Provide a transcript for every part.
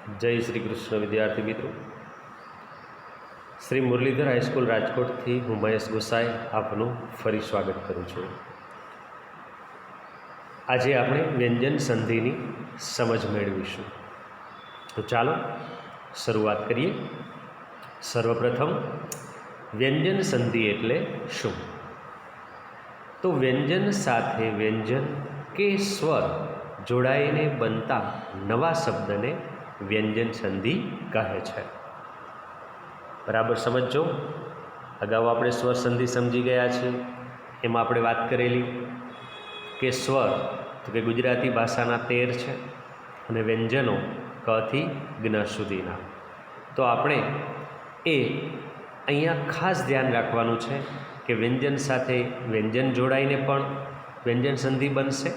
जय श्री कृष्ण विद्यार्थी मित्रों। श्री मुरलीधर हाईस्कूल राजकोट थी हूँ महेश गोसाई आपनु फरी स्वागत करूँ छूँ। आज आपणे व्यंजन संधिनी समझ मेळवीशुं। तो चालो शुरुआत करिए। सर्वप्रथम व्यंजन संधि एटले शुं? तो व्यंजन साथे व्यंजन के स्वर जोड़ाईने बनता नवा शब्दने व्यंजन संधि कहे छे। बराबर समझो। अगाऊ आपणे स्वर संधि समझी गया छे। एमां आपणे वात करेली के स्वर तो कि गुजराती भाषाना 13 छे अने व्यंजनो क थी ज्ञ सुधीना। तो आपणे ए अहींया खास ध्यान राखवानुं छे कि व्यंजन साथे व्यंजन जोड़ाईने पण व्यंजन संधि बनशे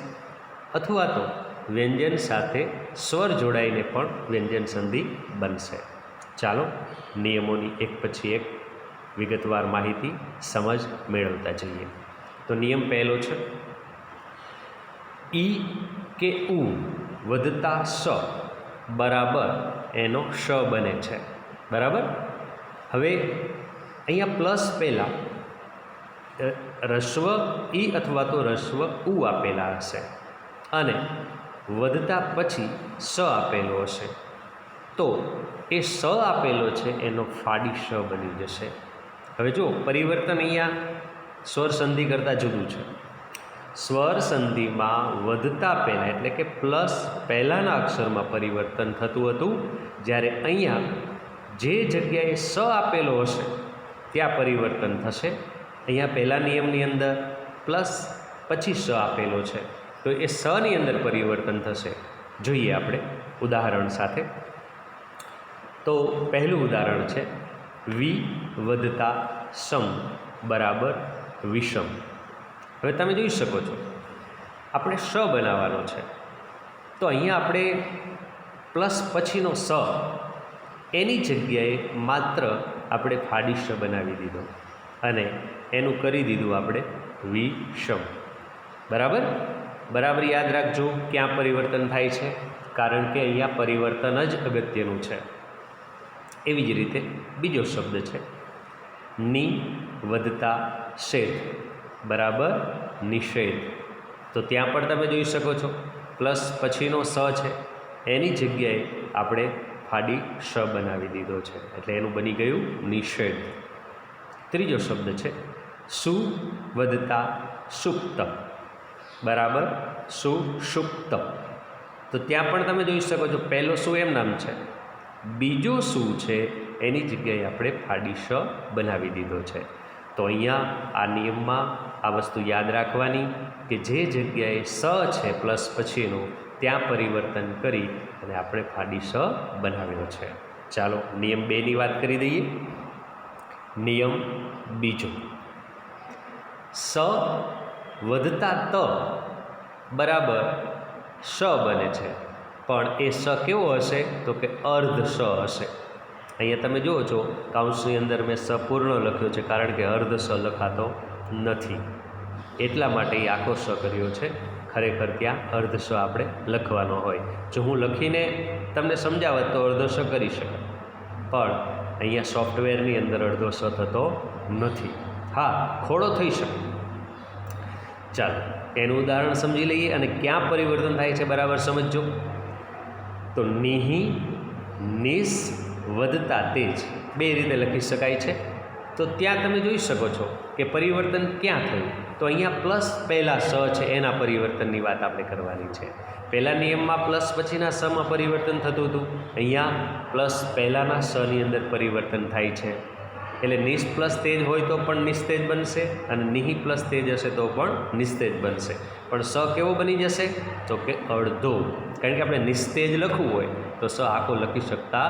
अथवा तो व्यंजन साथे स्वर जोड़ाईने पण व्यंजन संधि बनशे। चालो नियमोनी एक पछी एक विगतवार माहिती समझ मेळवता जईए। तो नियम पहलो छे ई के उ वधता स बराबर एनो श बने छे। बराबर। हवे अहींया प्लस पहेला रस्व ई अथवा तो रस्व उ आपेला हशे अने वधता पछी स आपेलो हशे तो ए स आपेलो छे एनो फाड़ी श बनी जशे। हवे जो परिवर्तन अहींया स्वर संधि करता जुदुं छे। स्वर संधि में वधता पहला एटले के प्लस पहलाना अक्षर में परिवर्तन थतुं हतुं, ज्यारे अहींया जे जग्याए स आपेलो हशे त्या परिवर्तन थशे। अहींया पहला नियमनी अंदर प्लस पछी स आपेलो छे तो ए स नी अंदर परिवर्तन थशे। जोईए आपणे उदाहरण साथे। तो पहलुं उदाहरण छे वी वधता सम बराबर विषम। हवे तमे जोई शको छो आपणे स बनाववानो छे तो अहींया आपणे प्लस पछीनो स एनी जग्याए मात्र आपणे फाड़ी श बनावी दीधो अने एनुं करी दीधुं आपणे विषम। बराबर। बराबर याद राखजो क्यां परिवर्तन थाय छे, कारण के अहींया परिवर्तन ज अगत्यनुं छे। एवी ज रीते बीजो शब्द छे नि वधता शेद बराबर निषेध। तो त्यां पण तमे जोई शको छो प्लस पछीनो स छे एनी जग्याए आपणे फाड़ी श बनावी दीधो छे एटले एनुं बनी गयुं निषेध। त्रीजो शब्द छे सु वधता सुप्त बराबर सुषुप्त। तो त्यां पण तमे जोई शको छो पहलो सु एम नाम छे, बीजो सु छे एनी जग्याए आपणे फाड़ी श बनावी दीधो छे। तो अहींया आ नियममां आ वस्तु याद राखवानी कि जे जग्याए स छे प्लस पछीनो त्यां परिवर्तन करी अने आपणे फाड़ी स बनाव्यो छे। चालो नियम 2 नी वात करी दईए। नियम बीजो स वधता त बराबर श बने छे पण ए स केवो हशे तो कि अर्ध स हशे। अहींया तमे जुओ छो काउंसनी अंदर मैं स पूर्ण लख्यो छे कारण के अर्ध स लखातो नथी एटला माटे ए आखो स कर्यो छे। खरेखर त्यां अर्ध स आपणे लखवानो होय। जो हूँ लखीने तमने समजावत तो अर्धो स करी शकाय पण अहींया सॉफ्टवेरनी अंदर अर्धो स थतो नथी। हाँ, खोड़ो थई शके। चालो एनुं उदाहरण समझी लईए अने क्यां परिवर्तन थाय छे बराबर समझजो। तो निहि निस वधता तेज बे रीते लखी शकाय छे। तो त्यां तमे जोई शको छो कि परिवर्तन क्यां थयुं। तो अहींया प्लस पहला स छे एना परिवर्तननी वात आपणे करवानी छे। पहला नियममां प्लस पछीना स मां परिवर्तन थतुं हतुं, अहींया प्लस पहलाना स नी अंदर परिवर्तन थाय छे एटले निस प्लस तेज होय तो पण निस्तेज बनशे अने निहि प्लस तेज हशे तो पण निस्तेज बनशे। पण स केवो बनी जशे तो कि अर्धो, कारण के आपणे निस्तेज लखવું होय तो स आखो लखी शकता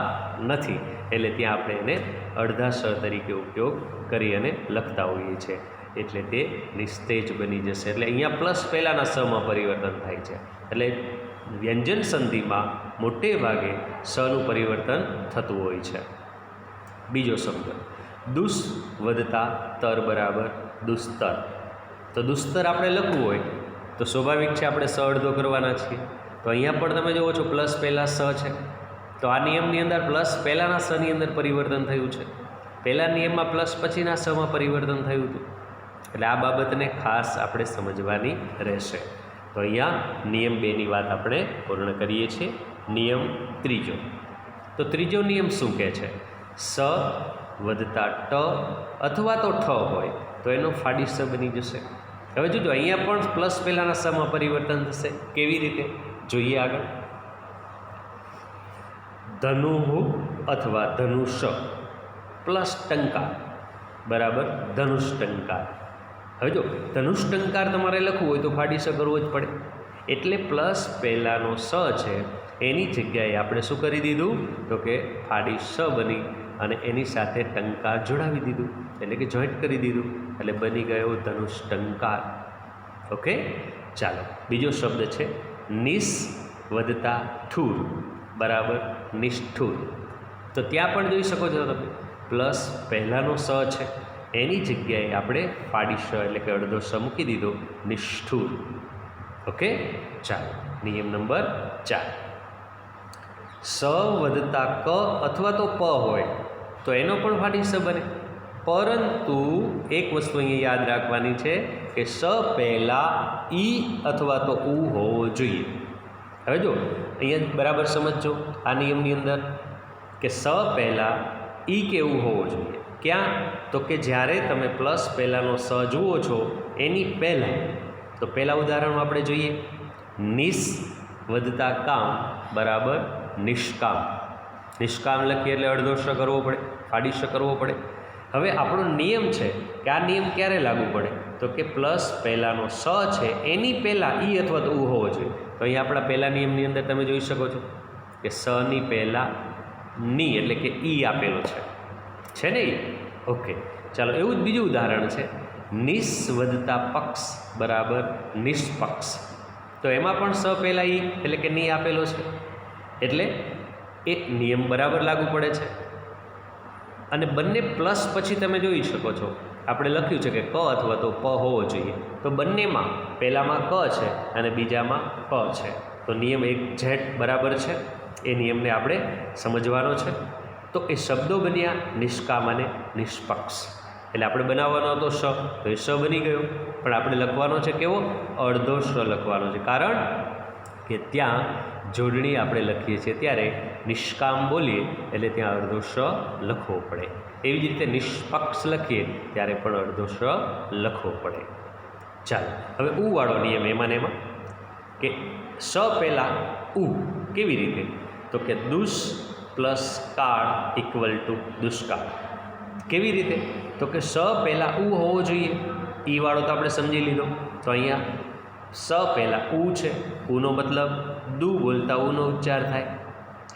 नथी एटले त्यां आपणे एने अर्धा स तरीके उपयोग करी अने लखता होईए छे एटले ते निस्तेज बनी जशे। एटले अहींया प्लस पहेलाना स मां परिवर्तन थाय छे एटले व्यंजन संधिमां मोटे भागे स नुं परिवर्तन थतुं होय छे। बीजो शब्द दुस वधता तर बराबर दुस्तर। तो दुस्तर आपणे लखવું होय तो स्वाभाविक है आपणे स अर्धो करवाना छीए। तो अहींया पण तमे जोवो छो प्लस पहला स छे તો આ નિયમની અંદર પ્લસ પહેલાંના સની અંદર પરિવર્તન થયું છે, પહેલા નિયમમાં પ્લસ પછીના સમાં પરિવર્તન થયું હતું. એટલે આ બાબતને ખાસ આપણે સમજવાની રહેશે. તો અહીંયા નિયમ 2ની વાત આપણે પૂર્ણ કરીએ છીએ. નિયમ 3. તો ત્રીજો નિયમ શું કહે છે? સ વત્તા ટ અથવા તો ઠ હોય તો એનો ફાડી સ બની જશે. હવે જોજો અહીંયા પણ પ્લસ પહેલાંના સમાં પરિવર્તન થશે. કેવી રીતે જોઈએ આગળ? ધનુહુ અથવા ધનુષ પ્લસ ટંકાર બરાબર ધનુષ ટંકાર. હવે જો ધનુષ ટંકાર તમારે લખવું હોય તો ફાડી સ કરવો જ પડે. એટલે પ્લસ પહેલાંનો સ છે એની જગ્યાએ આપણે શું કરી દીધું? તો કે ફાડી સ બની અને એની સાથે ટંકાર જોડાવી દીધું, એટલે કે જોઈન્ટ કરી દીધું. એટલે બની ગયો ધનુષ ટંકાર. ઓકે, ચાલો બીજો શબ્દ છે નિસ વત્તા ઠુર બરાબર નિષ્ઠુર. તો ત્યાં પણ જોઈ શકો છો તમે પ્લસ પહેલાંનો સ છે એની જગ્યાએ આપણે ફાડી સ એટલે કે અડધો સ મૂકી દીધો, નિષ્ઠુર. ઓકે, ચાલો નિયમ નંબર 4. સ વત્તા ક અથવા તો પ હોય તો એનો પણ ફાડી સ બને. પરંતુ એક વસ્તુ અહીંયા યાદ રાખવાની છે કે સ પહેલાં ઈ અથવા તો ઉ હોવો જોઈએ. હવે જો અહીંયા બરાબર સમજજો આ નિયમની અંદર કે સ પહેલાં ઈ કે ઉ હોવો જોઈએ. ક્યાં? તો કે જ્યારે તમે પ્લસ પહેલાંનો સ જુઓ છો એની પહેલાં. તો પહેલાં ઉદાહરણમાં આપણે જોઈએ નિસ વત્તા કામ બરાબર નિષ્કામ. નિષ્કામ લખીએ એટલે અડધો શ કરવો પડે, ફાડી શ કરવો પડે. હવે આપણો નિયમ છે કે આ નિયમ ક્યારે લાગુ પડે? તો કે પ્લસ પહેલાંનો સ છે એની પહેલાં ઈ અથવા તો ઉ હોવો જોઈએ. તો અહીંયા આપણા પહેલા નિયમની અંદર તમે જોઈ શકો છો કે સની પહેલાં ની એટલે કે ઈ આપેલો છે ને ઈ. ઓકે, ચાલો એવું જ બીજું ઉદાહરણ છે નિસ વત્તા પક્ષ બરાબર નિષ્પક્ષ. તો એમાં પણ સ પહેલાં ઈ એટલે કે ની આપેલો છે, એટલે એ નિયમ બરાબર લાગુ પડે છે. અને બંને પ્લસ પછી તમે જોઈ શકો છો આપણે લખ્યું છે કે ક અથવા તો પ હોવો જોઈએ. તો બંનેમાં પહેલાંમાં ક છે અને બીજામાં પ છે. તો નિયમ એક્ઝેક્ટ બરાબર છે. એ નિયમને આપણે સમજવાનો છે. તો એ શબ્દો બન્યા નિષ્કામ અને નિષ્પક્ષ. એટલે આપણે બનાવવાનો હતો સ, તો એ સ બની ગયો. પણ આપણે લખવાનો છે કેવો? અડધો સ લખવાનો છે. કારણ કે ત્યાં જોડણી આપણે લખીએ છીએ ત્યારે નિષ્કામ બોલીએ એટલે ત્યાં અડધો સ લખવો પડે. એવી જ રીતે નિષ્પક્ષ લખીએ ત્યારે પણ અડધો સ લખવો પડે. ચાલો હવે ઉ વાળો નિયમ એમાં કે સ પહેલાં ઉ. કેવી રીતે? તો કે દુષ પ્લસ કાળ ઇક્વલ ટુ દુષ્કાળ. કેવી રીતે? તો કે સ પહેલાં ઉ હોવો જોઈએ. ઈ વાળો તો આપણે સમજી લીધો. તો અહીંયા સ પહેલાં ઉ છે, ઉનો મતલબ દુ બોલતા ઉનો ઉચ્ચાર થાય.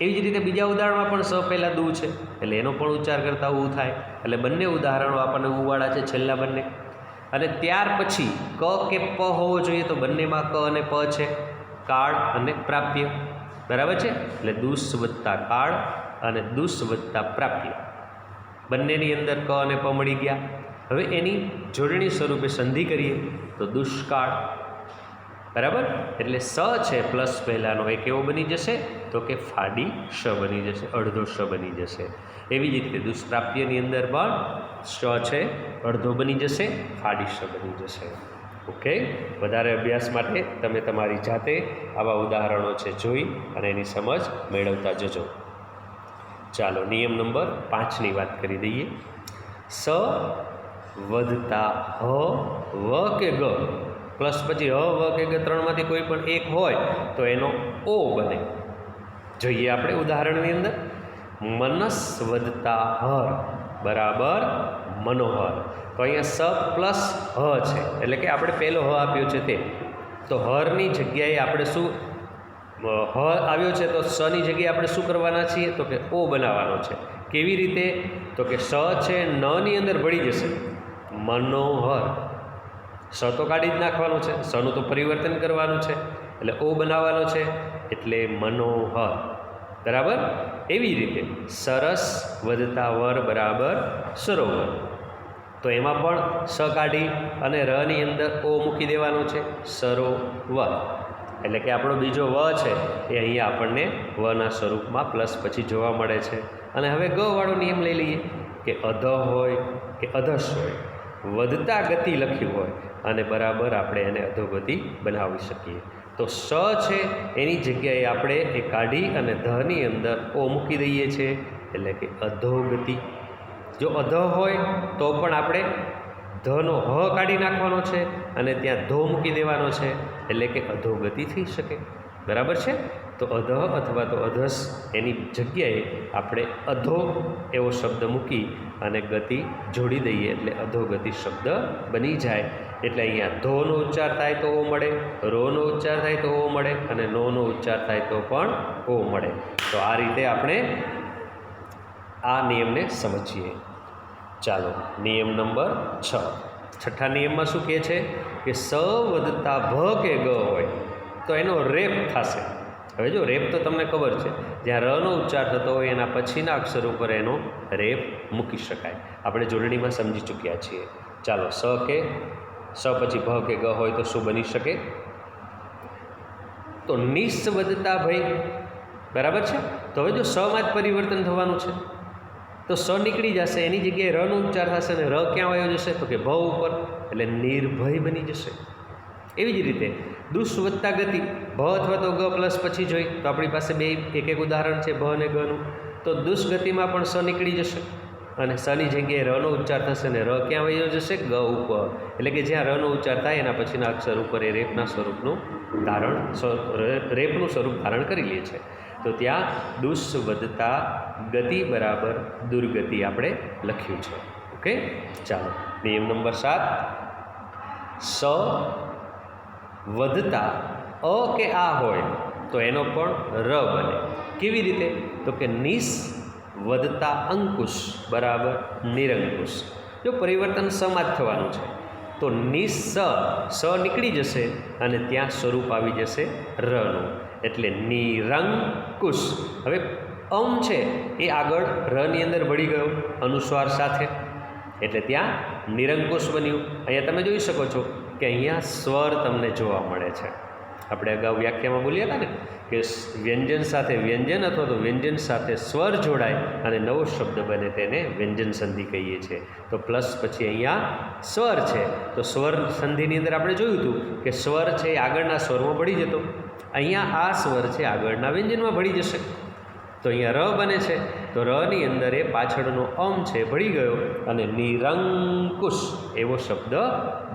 એવી જ રીતે બીજા ઉદાહરણમાં પણ સ પહેલાં દુ છે એટલે એનો પણ ઉચ્ચાર કરતા ઉ થાય. એટલે બંને ઉદાહરણો આપણને ઉવાળા છે છેલ્લા બંને. અને ત્યાર પછી ક કે પ હોવો જોઈએ. તો બંનેમાં ક અને પ છે, કાળ અને પ્રાપ્ય બરાબર છે. એટલે દુષ વત્તા કાળ અને દુષ વત્તા પ્રાપ્ય બંનેની અંદર ક અને પ મળી ગયા. હવે એની જોડણી સ્વરૂપે સંધિ કરીએ તો દુષ્કાળ બરાબર. એટલે સ છે પ્લસ પહેલાંનો એ કેવો બની જશે? તો કે ફાડી શ બની જશે, અડધો શ બની જશે. એવી જ રીતે દુષ્પ્રાપ્યની અંદર પણ શ છે અડધો બની જશે, ફાડી શ બની જશે. ઓકે, વધારે અભ્યાસ માટે તમે તમારી જાતે આવા ઉદાહરણો છે જોઈ અને એની સમજ મેળવતા જજો. ચાલો નિયમ નંબર 5ની વાત કરી દઈએ. સ વત્તા હ વ કે ગ પ્લસ પછી હ વ કે ગ ત્રણમાંથી કોઈ પણ એક હોય તો એનો ઓ બને. જોઈએ આપણે ઉદાહરણની અંદર મનસ વત્તા હર બરાબર મનોહર. તો અહીંયા સ પ્લસ હ છે એટલે કે આપણે પહેલો હ આપ્યો છે તે. તો હરની જગ્યાએ આપણે શું હ આવ્યો છે તો સની જગ્યાએ આપણે શું કરવાના છીએ? તો કે ઓ બનાવવાનો છે. કેવી રીતે? તો કે સ છે નની અંદર ભળી જશે મનોહર. સ તો કાઢી જ નાખવાનો છે, સનું તો પરિવર્તન કરવાનું છે એટલે ઓ બનાવવાનો છે એટલે મનોહર બરાબર. એવી રીતે સરસ વત્તા વર બરાબર સરોવર. તો એમાં પણ સ કાઢી અને રની અંદર ઓ મૂકી દેવાનો છે સરોવર. એટલે કે આપણો બીજો વ છે એ અહીંયા આપણને વના સ્વરૂપમાં પ્લસ પછી જોવા મળે છે. અને હવે ગવાળો નિયમ લઈ લઈએ કે અધ હોય કે અધસ હોય, વધતા ગતિ લખ્યું હોય અને બરાબર આપણે એને અધોગતિ બનાવી શકીએ. તો સ છે એની જગ્યાએ આપણે એ કાઢી અને ધની અંદર ઓ મૂકી દઈએ છીએ, એટલે કે અધોગતિ. જો અધ હોય તો પણ આપણે ધનો હ કાઢી નાખવાનો છે અને ત્યાં ધો મૂકી દેવાનો છે, એટલે કે અધોગતિ થઈ શકે. બરાબર છે? તો અધ અથવા તો અધસ એની જગ્યાએ આપણે અધો એવો શબ્દ મૂકી અને ગતિ જોડી દઈએ એટલે અધોગતિ શબ્દ બની જાય. એટલે અહીંયા ધોનો ઉચ્ચાર થાય તો ઓ મળે, રોનો ઉચ્ચાર થાય તો ઓ મળે અને નોનો ઉચ્ચાર થાય તો પણ ઓ મળે. તો આ રીતે આપણે આ નિયમને સમજીએ. ચાલો, નિયમ નંબર 6. છઠ્ઠા નિયમમાં શું કહે છે કે સ વધતા ભ કે ગ હોય તો એનો રેપ થશે. હવે જો રેપ તો તમને ખબર છે, જ્યાં રનો ઉચ્ચાર થતો હોય એના પછીના અક્ષર ઉપર એનો રેપ મૂકી શકાય. આપણે જોડણીમાં સમજી ચૂક્યા છીએ. ચાલો, સ પછી ભ કે ગ હોય તો શું બની શકે? તો નિસ વધતા ભય. બરાબર છે? તો હવે જો સમાં જ પરિવર્તન થવાનું છે તો સ નીકળી જશે, એની જગ્યાએ રનો ઉચ્ચાર થશે અને ર ક્યાં આવ્યો જશે? તો કે ભ ઉપર, એટલે નિર્ભય બની જશે. એવી જ રીતે દુષ વધતા ગતિ, ભ અથવા તો ગ પ્લસ પછી જોઈ તો આપણી પાસે બે એક ઉદાહરણ છે ભ અને ગનું. તો દુષ્ગતિમાં પણ સ નીકળી જશે અને સની જગ્યાએ રનો ઉચ્ચાર થશે અને ર ક્યાં વયો જશે? ગ ઉપર, એટલે કે જ્યાં રનો ઉચ્ચાર થાય એના પછીના અક્ષર ઉપર એ રેપનું સ્વરૂપ ધારણ કરી લે છે. તો ત્યાં દુષ વધતા ગતિ બરાબર દુર્ગતિ આપણે લખ્યું છે. ઓકે, ચાલો, નિયમ નંબર 7. સ વધતા અ કે આ હોય તો એનો પણ ર બને. કેવી રીતે? તો કે નિસ વધતા અંકુશ બરાબર નિરંકુશ. જો પરિવર્તન સમાં જ થવાનું છે તો નિસ સ નીકળી જશે અને ત્યાં સ્વરૂપ આવી જશે રનું, એટલે નિરંકુશ. હવે છે એ આગળ રની અંદર ભળી ગયો અનુસ્વાર સાથે, એટલે ત્યાં નિરંકુશ બન્યું. અહીંયા તમે જોઈ શકો છો કે અહીંયા સ્વર તમને જોવા મળે છે. આપણે અગાઉ વ્યાખ્યામાં બોલ્યા હતા ને કે વ્યંજન સાથે વ્યંજન અથવા તો વ્યંજન સાથે સ્વર જોડાય અને નવો શબ્દ બને તેને વ્યંજન સંધિ કહીએ છીએ. તો પ્લસ પછી અહીંયા સ્વર છે તો સ્વર સંધિની અંદર આપણે જોયું હતું કે સ્વર છે એ આગળના સ્વરમાં ભળી જતો, અહીંયા આ સ્વર છે આગળના વ્યંજનમાં ભળી જશે. તો અહીંયા ર બને છે તો રની અંદર એ પાછળનો છે ભળી ગયો અને નિરંકુશ એવો શબ્દ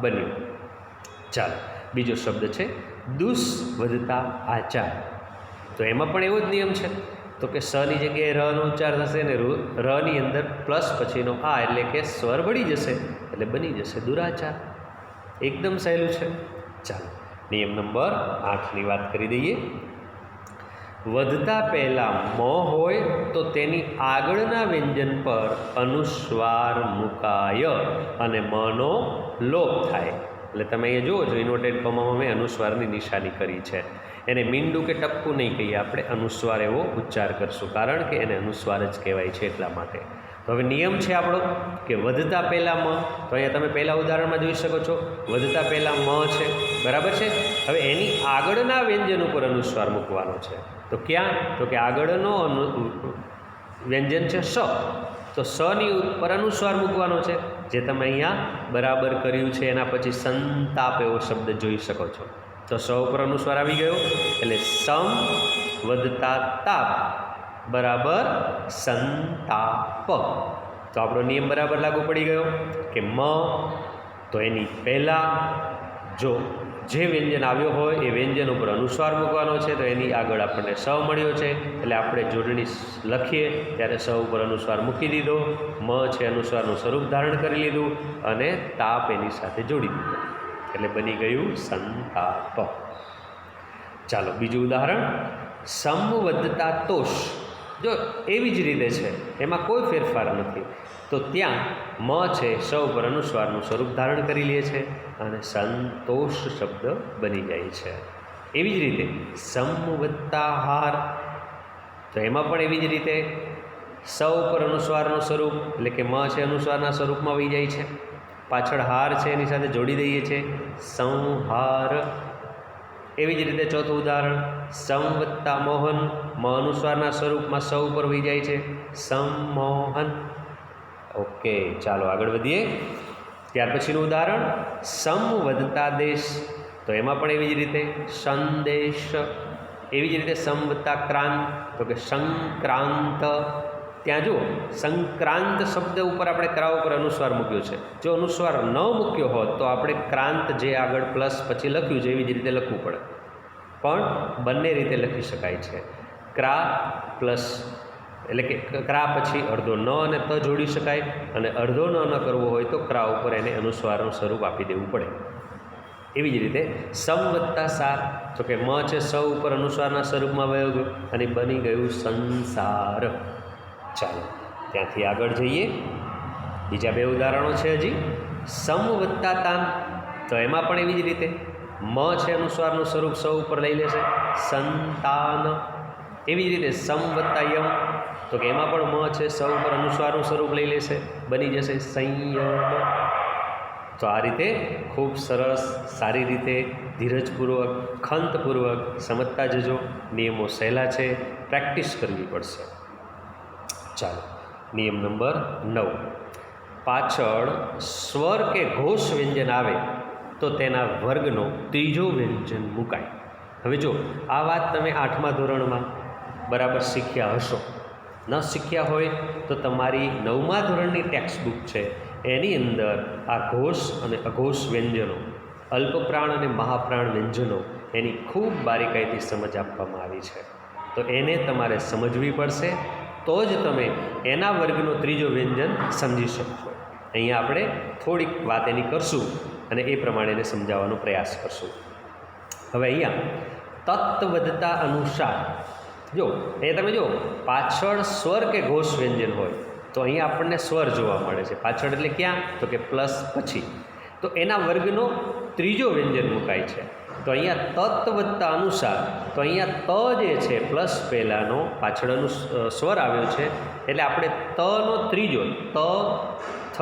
બન્યો. ચાલો, બીજો શબ્દ છે દુષ વધતા આચાર. તો એમાં પણ એવો જ નિયમ છે. તો કે સની જગ્યાએ રનો ઉચ્ચાર થશે અને રની અંદર પ્લસ પછીનો આ એટલે કે સ્વર ભળી જશે એટલે બની જશે દુરાચાર. એકદમ સહેલું છે. ચાલો, નિયમ નંબર 8ની વાત કરી દઈએ. વધતા પહેલાં મ હોય તો તેની આગળના વ્યંજન પર અનુસ્વાર મુકાય અને મનો લોપ થાય. એટલે તમે અહીંયા જુઓ છો ઇન્વર્ટેડ કોમામાં મેં અનુસ્વારની નિશાની કરી છે. એને મીંડું કે ટપકું નહીં કહીએ, આપણે અનુસ્વાર એવો ઉચ્ચાર કરશું, કારણ કે એને અનુસ્વાર જ કહેવાય છે એટલા માટે. તો હવે નિયમ છે આપણો કે વધતા પહેલાં મ. તો અહીંયા તમે પહેલાં ઉદાહરણમાં જોઈ શકો છો વધતા પહેલાં મ છે. બરાબર છે? હવે એની આગળના વ્યંજન ઉપર અનુસ્વાર મૂકવાનો છે. તો ક્યાં? તો કે આગળનો વ્યંજન છે સ, તો સની ઉપર અનુસ્વાર મૂકવાનો છે, જે તમે અહીંયા બરાબર કર્યું છે. એના પછી સંતાપ એવો શબ્દ જોઈ શકો છો. તો સ ઉપર અનુસ્વાર આવી ગયો એટલે સમ વધતા તાપ બરાબર સંતાપ. તો આપણો નિયમ બરાબર લાગુ પડી ગયો કે મ તો એની પહેલાં જો જે વ્યંજન આવ્યો હોય એ વ્યંજન ઉપર અનુસ્વાર મૂકવાનો છે, તો એની આગળ આપણને સ મળ્યો છે એટલે આપણે જોડણી લખીએ ત્યારે સ ઉપર અનુસ્વાર મૂકી દીધો, મ છે અનુસ્વારનું સ્વરૂપ ધારણ કરી લીધું અને તાપ એની સાથે જોડી દીધો એટલે બની ગયું સંતાપ. ચાલો, બીજું ઉદાહરણ સમવદતા તોષ. જો એવી જ રીતે છે, એમાં કોઈ ફેરફાર નથી. તો ત્યાં મ છે સ ઉપર અનુસ્વારનું સ્વરૂપ ધારણ કરી લે છે અને સંતોષ શબ્દ બની જાય છે. એવી જ રીતે સમવદતા હાર. તો એમાં પણ એવી જ રીતે સ ઉપર અનુસ્વારનું સ્વરૂપ એટલે કે મ છે અનુસ્વારના સ્વરૂપમાં આવી જાય છે, પાછળ હાર છે એની સાથે જોડી દઈએ છીએ સંહાર. એવી જ રીતે ચોથું ઉદાહરણ સમ વત્તા મોહન, મ અનુસ્વારના સ્વરૂપમાં સ ઉપર વહી જાય છે, સમમોહન. ઓકે, ચાલો આગળ વધીએ. ત્યાર પછીનું ઉદાહરણ સમ વધતા દેશ, તો એમાં પણ એવી જ રીતે સંદેશ. એવી જ રીતે સમ વત્તા ક્રાંત, તો કે સંક્રાંત. ત્યાં જુઓ, સંક્રાંત શબ્દ ઉપર આપણે ક્રા ઉપર અનુસ્વાર મૂક્યો છે. જો અનુસ્વાર ન મૂક્યો હોત તો આપણે ક્રાંત જે આગળ પ્લસ પછી લખ્યું છે એવી જ રીતે લખવું પડે, પણ બંને રીતે લખી શકાય છે. ક્રા પ્લસ એટલે કે ક્રા પછી અડધો ન અને ત જોડી શકાય, અને અડધો ન કરવો હોય તો ક્રા ઉપર એને અનુસ્વારનું સ્વરૂપ આપી દેવું પડે. એવી જ રીતે સમ વત્તા સાર, તો કે મ છે સ ઉપર અનુસ્વારના સ્વરૂપમાં વયો ગયો અને બની ગયું સંસાર. ચાલો ત્યાંથી આગળ જઈએ. બીજા બે ઉદાહરણો છે હજી. સમ વત્તા તાન, તો એમાં પણ એવી જ રીતે મ છે અનુસ્વારનું સ્વરૂપ સ ઉપર લઈ લેશે, સંતાન. એવી જ રીતે સમ વત્તા યમ, તો કે એમાં પણ મ છે સ ઉપર અનુસ્વારનું સ્વરૂપ લઈ લેશે, બની જશે સંયમ. તો આ રીતે ખૂબ સરસ સારી રીતે ધીરજપૂર્વક ખંતપૂર્વક સમજતા જજો. નિયમો સહેલા છે, પ્રેક્ટિસ કરવી પડશે. ચાલો નિયમ નંબર 9, પાછળ સ્વર કે ઘોષ વ્યંજન આવે તો તેના વર્ગનો ત્રીજો વ્યંજન મુકાય. હવે જો આ વાત તમે 8મા ધોરણમાં બરાબર શીખ્યા હશો. ન શીખ્યા હોય તો તમારી 9મા ધોરણની ટેક્સ્ટ બુક છે એની અંદર આ ઘોષ અને અઘોષ વ્યંજનો, અલ્પપ્રાણ અને મહાપ્રાણ વ્યંજનો એની ખૂબ બારીકાઈથી સમજ આપવામાં આવી છે. તો એને તમારે સમજવી પડશે, તો જ તમે એના વર્ગનો ત્રીજો વ્યંજન સમજી શકશો. અહીંયા આપણે થોડીક વાત એની કરશું અને એ પ્રમાણે એને સમજાવવાનો પ્રયાસ કરશું. હવે અહીંયા તત્વધતા અનુસાર, જો એ તમે જો પાછળ સ્વર કે ઘોષ વ્યંજન હોય તો અહીંયા આપણને સ્વર જોવા મળે છે. પાછળ એટલે ક્યાં, તો કે પ્લસ પછી. તો એના વર્ગનો ત્રીજો વ્યંજન મુકાય છે. તો અહીંયા તત્વધતા અનુસાર, તો અહીંયા ત જે છે પ્લસ પહેલાંનો પાછળનું સ્વર આવ્યો છે, એટલે આપણે તનો ત્રીજો ત, થ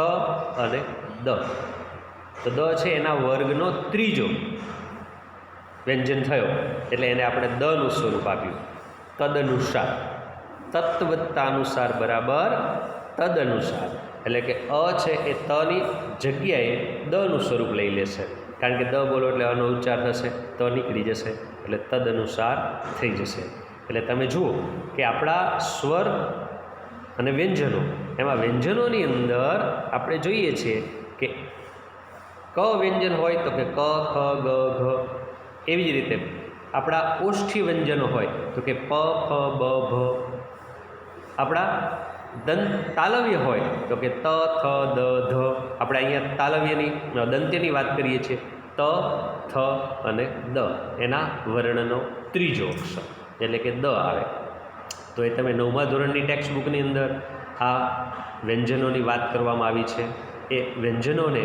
અને દ, તો દ છે એના વર્ગનો ત્રીજો વ્યંજન થયો, એટલે એને આપણે દનું સ્વરૂપ આપ્યું તદનુસાર. તત્વધતા અનુસાર બરાબર તદનુસાર, એટલે કે અ છે એ તની જગ્યાએ દનું સ્વરૂપ લઈ લેશે, કારણ કે દ બોલો એટલે અનો ઉચ્ચાર થશે, ત નીકળી જશે, એટલે તદનુસાર થઈ જશે. એટલે તમે જુઓ કે આપણા સ્વર અને વ્યંજનો, એમાં વ્યંજનોની અંદર આપણે જોઈએ છીએ કે ક વ્યંજન હોય તો કે ક, ખ, ગ, ઘ. એવી જ રીતે આપણા ઓષ્ઠી વ્યંજનો હોય તો કે પ, ફ, બ, ભ. આપણા તાલવ્ય હોય તો કે ત, થ, દ, ધ. આપણે અહીંયા તાલવ્યની દંત્યની વાત કરીએ છીએ, ત, થ અને દ, એના વર્ણનો ત્રીજો અક્ષર એટલે કે દ આવે. તો એ તમે 9મા ધોરણની ટેક્સ્ટ બુકની અંદર આ વ્યંજનોની વાત કરવામાં આવી છે. એ વ્યંજનોને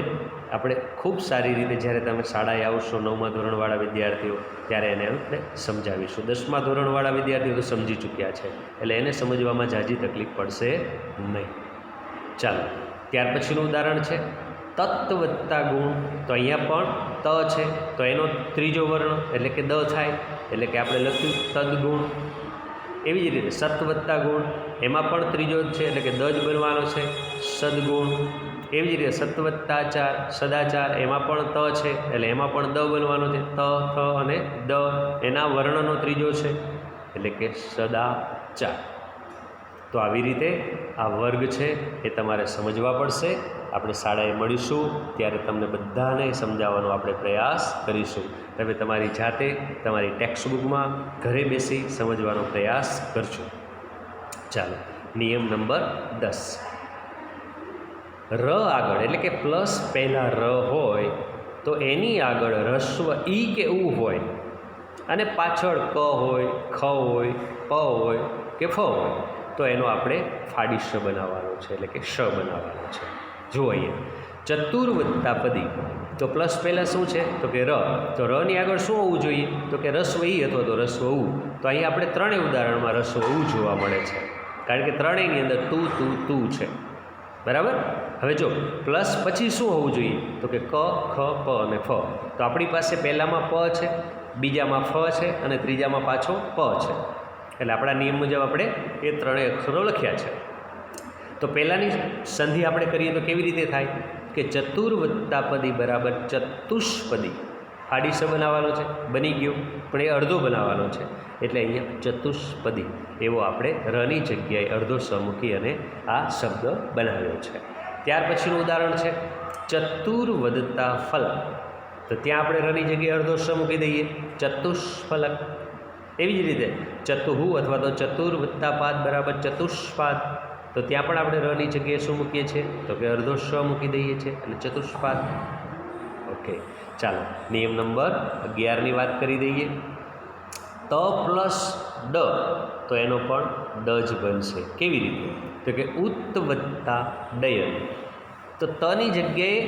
આપણે ખૂબ સારી રીતે જ્યારે તમે શાળાએ આવશો 9મા ધોરણવાળા વિદ્યાર્થીઓ, ત્યારે એને આપણે સમજાવીશું. 10મા ધોરણવાળા વિદ્યાર્થીઓ તો સમજી ચૂક્યા છે, એટલે એને સમજવામાં ઝાઝી તકલીફ પડશે નહીં. ચાલો ત્યાર પછીનું ઉદાહરણ છે તત્વધતા ગુણ. તો અહીંયા પણ ત છે તો એનો ત્રીજો વર્ણ એટલે કે દ થાય, એટલે કે આપણે લખ્યું તદગુણ. એવી જ રીતે સત્વત્તા ગુણ, એમાં પણ ત્રીજો જ છે એટલે કે દ જ બનવાનો છે, સદગુણ. એવી જ રીતે સત્વત્તાચાર, સદાચાર, એમાં પણ ત છે એટલે એમાં પણ દ બનવાનો છે, ત, થ અને દ, એના વર્ણનો ત્રીજો છે એટલે કે સદાચાર. તો આવી રીતે આ વર્ગ છે એ તમારે સમજવા પડશે. આપણે શાળાએ મળીશું ત્યારે તમને બધાને સમજાવવાનો આપણે પ્રયાસ કરીશું. તમે તમારી જાતે તમારી ટેક્સ્ટ બુકમાં ઘરે બેસી સમજવાનો પ્રયાસ કરજો. ચાલો નિયમ નંબર 10, ર આગળ એટલે કે પ્લસ પહેલાં ર હોય તો એની આગળ રસ્વ ઈ કે ઉ હોય અને પાછળ ક હોય, ખ હોય, પ હોય કે ફ હોય તો એનો આપણે ફાડીશ બનાવવાનો છે એટલે કે શ બનાવવાનો છે. જુઓ અહીંયા ચતુર્વત્તા પદી, તો પ્લસ પહેલાં શું છે તો કે ર, તો રની આગળ શું હોવું જોઈએ તો કે રસ્વ ઈ અથવા તો રસ્વ ઉ. તો અહીંયા આપણે ત્રણેય ઉદાહરણમાં રસ્વ ઉ જોવા મળે છે, કારણ કે ત્રણેયની અંદર તું છે. બરાબર. હવે જો પ્લસ પછી શું હોવું જોઈએ તો કે ક, ખ, પ અને ફ. તો આપણી પાસે પહેલાંમાં પ છે બીજામાં ફ છે અને ત્રીજામાં પાછો પ છે. એટલે આપણા નિયમ મુજબ આપણે એ ત્રણેય અક્ષરો લખ્યા છે. તો પહેલાંની સંધિ આપણે કરીએ તો કેવી રીતે થાય કે ચતુર્વત્તાપદી બરાબર ચતુષ્પદી. ફાડી સ બનાવવાનો છે, બની ગયો, પણ એ અડધો બનાવવાનો છે એટલે અહીંયા ચતુષ્પદી એવો આપણે રની જગ્યાએ અડધો સ મૂકી અને આ શબ્દ બનાવ્યો છે. ત્યાર પછીનું ઉદાહરણ છે ચતુર્વદતા ફલક. તો ત્યાં આપણે રની જગ્યાએ અડધો સ મૂકી દઈએ, ચતુષ્ફલક. એવી જ રીતે ચતુહુ અથવા તો ચતુર્વત્તાપાદ બરાબર ચતુષ્પાદ. તો ત્યાં પણ આપણે રની જગ્યાએ શું મૂકીએ છીએ તો કે અડધો શ મૂકી દઈએ છીએ એટલે ચતુષ્પાદ. ઓકે, ચાલો નિયમ નંબર 11ની વાત કરી દઈએ. ત પ્લસ ડ, તો એનો પણ ડ જ બનશે. કેવી રીતે તો કે ઉત્ત વત્તા ડયન. તો તની જગ્યાએ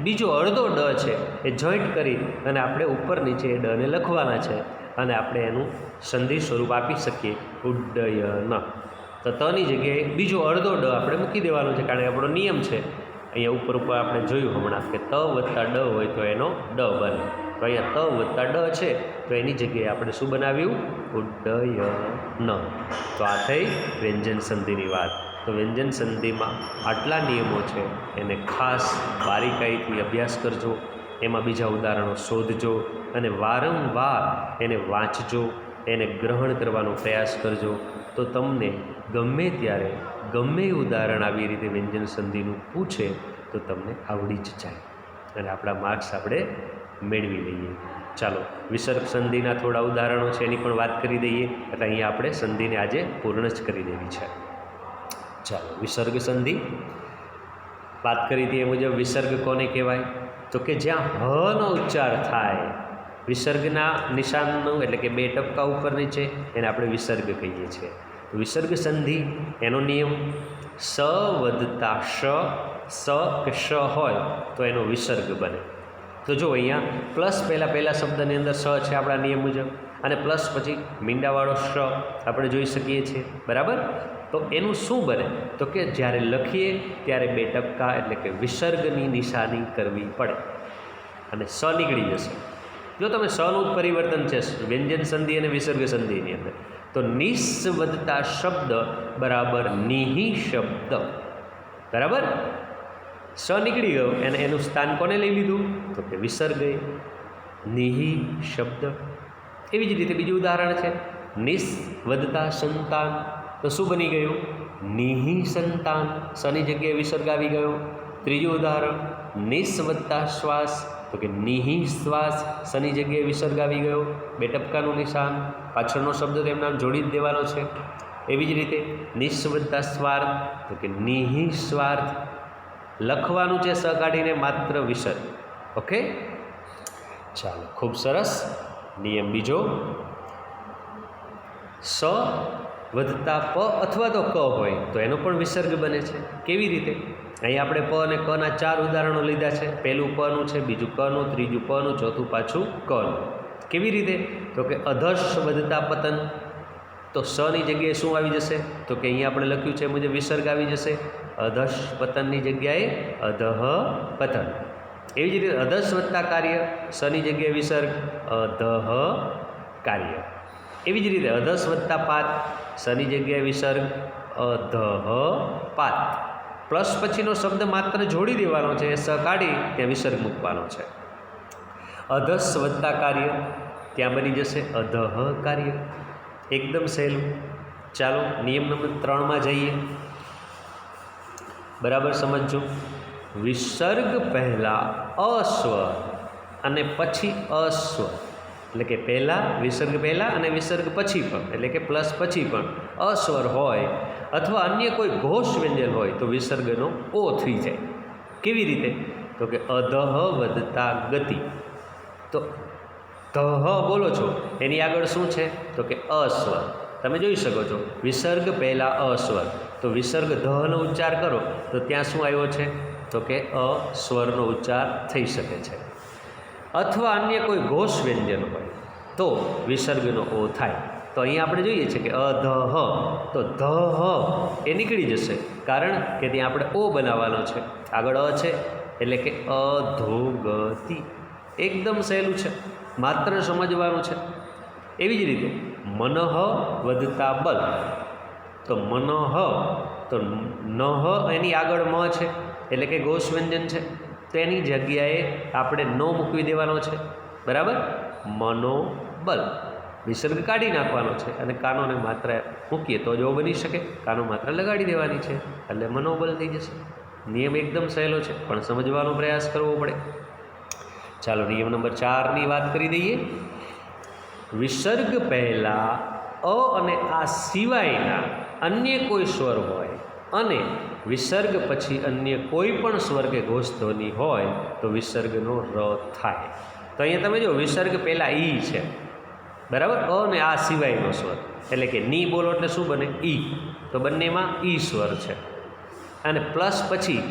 બીજો અડધો ડ છે એ જોઈન્ટ કરી અને આપણે ઉપર નીચે એ ડને લખવાના છે અને આપણે એનું સંધિ સ્વરૂપ આપી શકીએ ઉડ્ડયન. તો તની જગ્યાએ બીજો અડધો ડ આપણે મૂકી દેવાનો છે કારણ કે આપણો નિયમ છે. અહીંયા ઉપર આપણે જોયું હમણાં કે ત વત્તા ડ હોય તો એનો ડ બને. તો અહીંયા ત વત્તા ડ છે તો એની જગ્યાએ આપણે શું બનાવ્યું ઉડ્ડયન. તો આ થઈ વ્યંજન સંધિની વાત. તો વ્યંજન સંધિમાં આટલા નિયમો છે એને ખાસ બારીકાઈથી અભ્યાસ કરજો, એમાં બીજા ઉદાહરણો શોધજો અને વારંવાર એને વાંચજો, એને ગ્રહણ કરવાનો પ્રયાસ કરજો. તો તમને ગમે ત્યારે ગમે ઉદાહરણ આવી રીતે વ્યંજન સંધિનું પૂછે તો તમને આવડી જ જાય અને આપણા માર્ક્સ આપણે મેળવી લઈએ. ચાલો વિસર્ગ સંધિના થોડા ઉદાહરણો છે એની પણ વાત કરી દઈએ એટલે અહીંયા આપણે સંધિને આજે પૂર્ણ જ કરી દેવી છે. ચાલો વિસર્ગ સંધિ વાત કરી હતી એ મુજબ વિસર્ગ કોને કહેવાય તો કે જ્યાં હનો ઉચ્ચાર થાય, વિસર્ગના નિશાનનું એટલે કે બે ટપકા ઉપર નીચે એને આપણે વિસર્ગ કહીએ છીએ. વિસર્ગ સંધિ એનો નિયમ સ વધતા સ કે શ હોય તો એનો વિસર્ગ બને. તો જો અહીંયા પ્લસ પહેલા શબ્દની અંદર સ છે આપણા નિયમ મુજબ અને પ્લસ પછી મીંડાવાળો શ આપણે જોઈ શકીએ છીએ, બરાબર. તો એનું શું બને તો કે જ્યારે લખીએ ત્યારે બે ટપકા એટલે કે વિસર્ગની નિશાની કરવી પડે અને સ નીકળી જશે. જો તમે સનું જ પરિવર્તન છે વ્યંજન સંધિ અને વિસર્ગ સંધિની અંદર, તો નિસ વધતા શબ્દ બરાબર નિહી શબ્દ, બરાબર. સ નીકળી ગયો અને એનું સ્થાન કોને લઈ લીધું તો કે વિસર્ગે, નિહી શબ્દ. એવી જ રીતે બીજું ઉદાહરણ છે નિસ વધતા સંતાન, તો શું બની ગયું નિહી સંતાન, સની જગ્યાએ વિસર્ગ આવી ગયો. ત્રીજું ઉદાહરણ નિસ વધતા શ્વાસ, તો કે નિહી શ્વાસ, સની જગ્યાએ વિસર્ગ આવી ગયો, બે ટપકાનું નિશાન, પાછળનો શબ્દ તો એમના જોડી જ દેવાનો છે. એવી જ રીતે નિસ વધતા સ્વાર્થ, તો કે નિહી સ્વાર્થ. લખવાનું છે સ કાઢીને માત્ર વિસર્ગ. ઓકે, ચાલો ખૂબ સરસ. નિયમ બીજો સ વધતા પ અથવા તો ક હોય તો એનો પણ વિસર્ગ બને છે. કેવી રીતે અહીં આપણે પ અને કના 4 ઉદાહરણો લીધા છે. પહેલું પનું છે, બીજું કનું, ત્રીજું પનું, ચોથું પાછું કનું. કેવી રીતે તો કે અધશ વધતા પતન, તો સની જગ્યાએ શું આવી જશે તો કે અહીંયા આપણે લખ્યું છે મુજબ વિસર્ગ આવી જશે. અધશ પતનની જગ્યાએ અધઃ પતન. એવી જ રીતે અધશ વધતા કાર્ય, સની જગ્યાએ વિસર્ગ અધઃ કાર્ય. એવી જ રીતે અધશ વધતા પાત, સની જગ્યાએ વિસર્ગ અધઃ પાત. પ્લસ પછીનો શબ્દ માત્ર જોડી દેવાનો છે, સ કાઢી ત્યાં વિસર્ગ મૂકવાનો છે. અધસ વધતા કાર્ય, ત્યાં બની જશે અધઃ કાર્ય. એકદમ સહેલું. ચાલો નિયમ નંબર 3માં જઈએ. બરાબર સમજો. વિસર્ગ પહેલાં અસ્વર અને પછી અસ્વર, એટલે કે પહેલાં વિસર્ગ પહેલાં અને વિસર્ગ પછી પણ, એટલે કે પ્લસ પછી પણ અસ્વર હોય અથવા અન્ય કોઈ ઘોષ વ્યંજન હોય તો વિસર્ગનો ઓ થઈ જાય. કેવી રીતે તો કે અધઃ વધતા ગતિ. તો ધહ બોલો છો એની આગળ શું છે તો કે અસ્વર. તમે જોઈ શકો છો વિસર્ગ પહેલાં અસ્વર, તો વિસર્ગ ધનો ઉચ્ચાર કરો તો ત્યાં શું આવ્યો છે તો કે અ સ્વરનો ઉચ્ચાર થઈ શકે છે. અથવા અન્ય કોઈ ઘોષ વ્યંજન હોય તો વિસર્ગનો ઓ થાય. તો અહીંયા આપણે જોઈએ છીએ કે અધઃ, તો ધહ એ નીકળી જશે કારણ કે ત્યાં આપણે ઓ બનાવવાનો છે, આગળ અ છે એટલે કે અધોગતિ. એકદમ સહેલું છે. માત્ર સમજવાનું છે. એવી જ રીતે મનઃ વધતા બલ, તો મનઃ તો નહ એની આગળ મ છે એટલે કે ગોસ વ્યંજન છે, તો એની જગ્યાએ આપણે ન મૂકવી દેવાનો છે. બરાબર, મનોબલ વિસર્ગ કાઢી નાખવાનો છે અને કાનોને માત્ર મૂકીએ તો જો બની શકે, કાનો માત્ર લગાડી દેવાની છે એટલે મનોબલ થઈ જશે. નિયમ એકદમ સહેલો છે પણ સમજવાનો પ્રયાસ કરવો પડે. ચાલો નિયમ નંબર 4ની વાત કરી દઈએ. વિસર્ગ પહેલાં અ અને આ સિવાયના અન્ય કોઈ સ્વર હોય અને વિસર્ગ પછી અન્ય કોઈ પણ સ્વર કે ઘોષ ધ્વનિ હોય તો વિસર્ગનો ર થાય. તો અહીંયા તમે જો વિસર્ગ પહેલાં ઈ છે, બરાબર, અ અને આ સિવાયનો સ્વર એટલે કે ની બોલો એટલે શું બને? ઈ. તો બંનેમાં ઈ સ્વર છે. અને પ્લસ પછી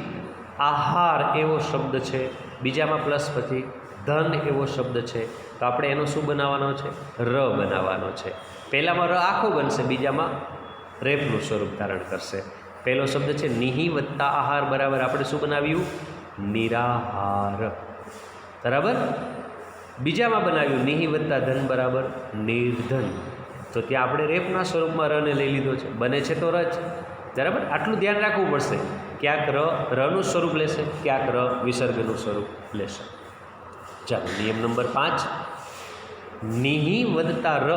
આહાર એવો શબ્દ છે, બીજામાં પ્લસ પછી ધન એવો શબ્દ છે, તો આપણે એનો શું બનાવવાનો છે? ર બનાવવાનો છે. પહેલામાં ર આખો બનશે, બીજામાં રેપનું સ્વરૂપ ધારણ કરશે. પહેલો શબ્દ છે નિહિ વત્તા આહાર બરાબર આપણે શું બનાવ્યું? નિરાહાર. બરાબર. બીજામાં બનાવ્યું નિહિ વત્તા ધન બરાબર નિર્ધન. તો ત્યાં આપણે રેપના સ્વરૂપમાં રને લઈ લીધો છે, બને છે તો ર જ. બરાબર, આટલું ધ્યાન રાખવું પડશે. ક્યાંક રનું સ્વરૂપ લેશે, ક્યાંક ર વિસર્ગનું સ્વરૂપ લેશે. ચાલો નિયમ નંબર 5. નિહિ વધતા ર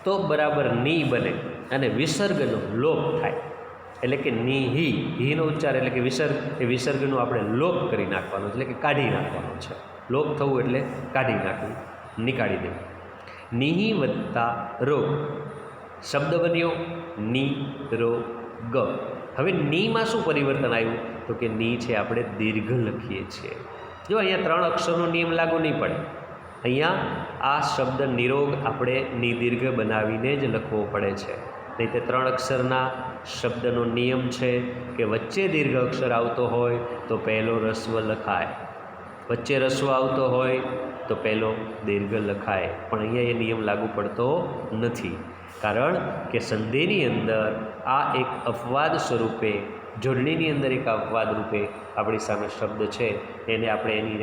તો બરાબર ની બને અને વિસર્ગનો લોપ થાય. એટલે કે નિહિ, હીનો ઉચ્ચાર એટલે કે વિસર્ગ, એ વિસર્ગનું આપણે લોપ કરી નાખવાનું, એટલે કે કાઢી નાખવાનું છે. લોપ થવું એટલે કાઢી નાખવું, નીકાળી દેવું. નિહિ વત્તા રો શબ્દ બન્યો ની રો ગ. હવે નીમાં શું પરિવર્તન આવ્યું? તો કે ની છે આપણે દીર્ઘ લખીએ છીએ. જો અહીંયા 3 અક્ષરનો નિયમ લાગુ નહીં પડે. અહીંયા આ શબ્દ નિરોગ આપણે નિદીર્ઘ બનાવીને જ લખવો પડે છે. નહીં તે 3 અક્ષરના શબ્દનો નિયમ છે કે વચ્ચે દીર્ઘ અક્ષર આવતો હોય તો પહેલો રસ્વ લખાય, વચ્ચે રસ્વ આવતો હોય તો પહેલો દીર્ઘ લખાય. પણ અહીંયા એ નિયમ લાગુ પડતો નથી, કારણ કે સંધિની અંદર આ એક અપવાદ સ્વરૂપે, જોડણીની અંદર એક અપવાદ રૂપે આપણી સામે શબ્દ છે, એને આપણે એની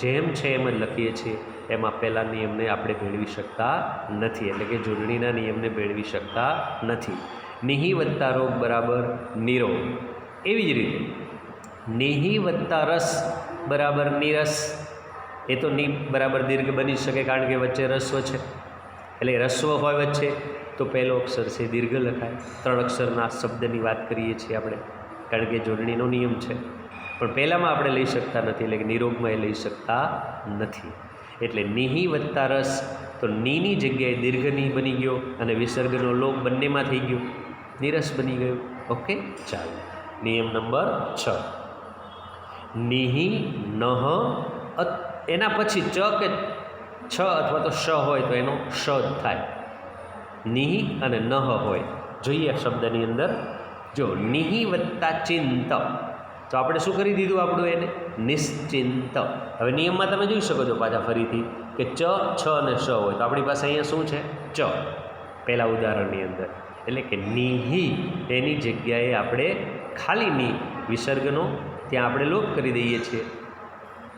જેમ છે એમ જ લખીએ છીએ. એમાં પહેલા નિયમને આપણે ભેળવી શકતા નથી, એટલે કે જોડણીના નિયમને ભેળવી શકતા નથી. નિહિ વત્તા રોગ બરાબર નિરોગ. એવી જ રીતે નિહિ વત્તા રસ બરાબર નિરસ. એ તો ની બરાબર દીર્ઘ બની શકે કારણ કે વચ્ચે રસ્વ છે, એટલે રસ્વ હોય વચ્ચે તો પહેલો અક્ષર છે દીર્ઘ લખાય. 3 અક્ષરના શબ્દની વાત કરીએ છીએ આપણે, કારણ કે જોડણીનો નિયમ છે. પણ પહેલામાં આપણે લઈ શકતા નથી, એટલે કે નિરોગમાં એ લઈ શકતા નથી. એટલે નિહિ વત્તા રસ, તો નીની જગ્યાએ દીર્ઘ ની બની ગયો અને વિસર્ગનો લોપ બંનેમાં થઈ ગયો, નિરસ બની ગયું. ઓકે, ચાલો નિયમ નંબર 6. નિહિ નહ, એના પછી ચ કે છ અથવા તો શ હોય તો એનો શ જ થાય. નિહિ અને નહ હોય. જોઈએ શબ્દની અંદર, જો નિહિ વત્તા ચિંત, તો આપણે શું કરી દીધું આપણું એને? નિશ્ચિંત. હવે નિયમમાં તમે જોઈ શકો છો પાછા ફરીથી કે ચ, છ અને શ હોય તો આપણી પાસે અહીંયા શું છે? ચ, પહેલાં ઉદાહરણની અંદર. એટલે કે નિહિ એની જગ્યાએ આપણે ખાલી ની વિસર્ગનો ત્યાં આપણે લોપ કરી દઈએ છીએ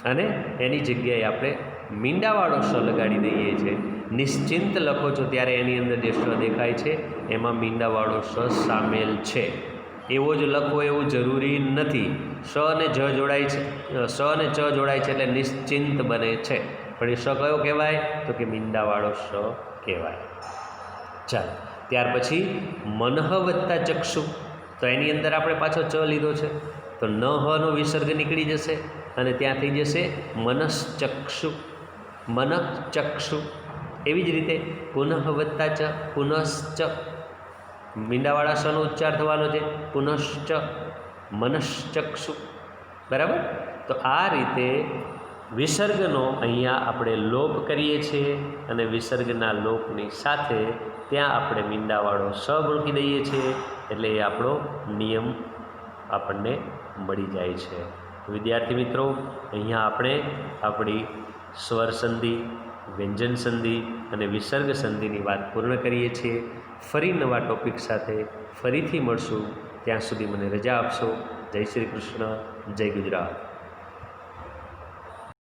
અને એની જગ્યાએ આપણે મીંડાવાળો શ લગાડી દઈએ છીએ. નિશ્ચિંત લખો છો ત્યારે એની અંદર જે શ દેખાય છે એમાં મીંડાવાળો શ સામેલ છે. એવો જ લખવો એવું જરૂરી નથી. શ અને જ જોડાય છે, શ અને ચ જોડાય છે એટલે નિશ્ચિંત બને છે. પણ એ શ કયો કહેવાય? તો કે મીંડાવાળો શ કહેવાય. ચાલો ત્યાર પછી મનઃ વત્તા ચક્ષુ, તો એની અંદર આપણે પાછો ચ લીધો છે તો નહનો વિસર્ગ નીકળી જશે અને ત્યાં થઈ જશે મનશ્ચક્ષુ, મનઃચક્ષુ. એવી જ રીતે પુનઃ વત્તા ચ, પુનશ્ચ, મીંડાવાળા શનો ઉચ્ચાર થવાનો છે, પુનશ્ચ, મનશ્ચક્ષુ. બરાબર. તો આ રીતે વિસર્ગનો અહીંયા આપણે લોપ કરીએ છીએ અને વિસર્ગના લોપની સાથે ત્યાં આપણે મીંડાવાળો સ મૂકી દઈએ છીએ, એટલે એ આપણો નિયમ આપણને મળી જાય છે. વિદ્યાર્થી મિત્રો, અહીંયા આપણે આપણી સ્વર સંધિ, વ્યંજન સંધિ અને વિસર્ગ સંધિની વાત પૂર્ણ કરીએ છીએ. ફરી નવા ટૉપિક સાથે ફરીથી મળશું. ત્યાં સુધી મને રજા આપશો. જય શ્રી કૃષ્ણ, જય ગુજરાત.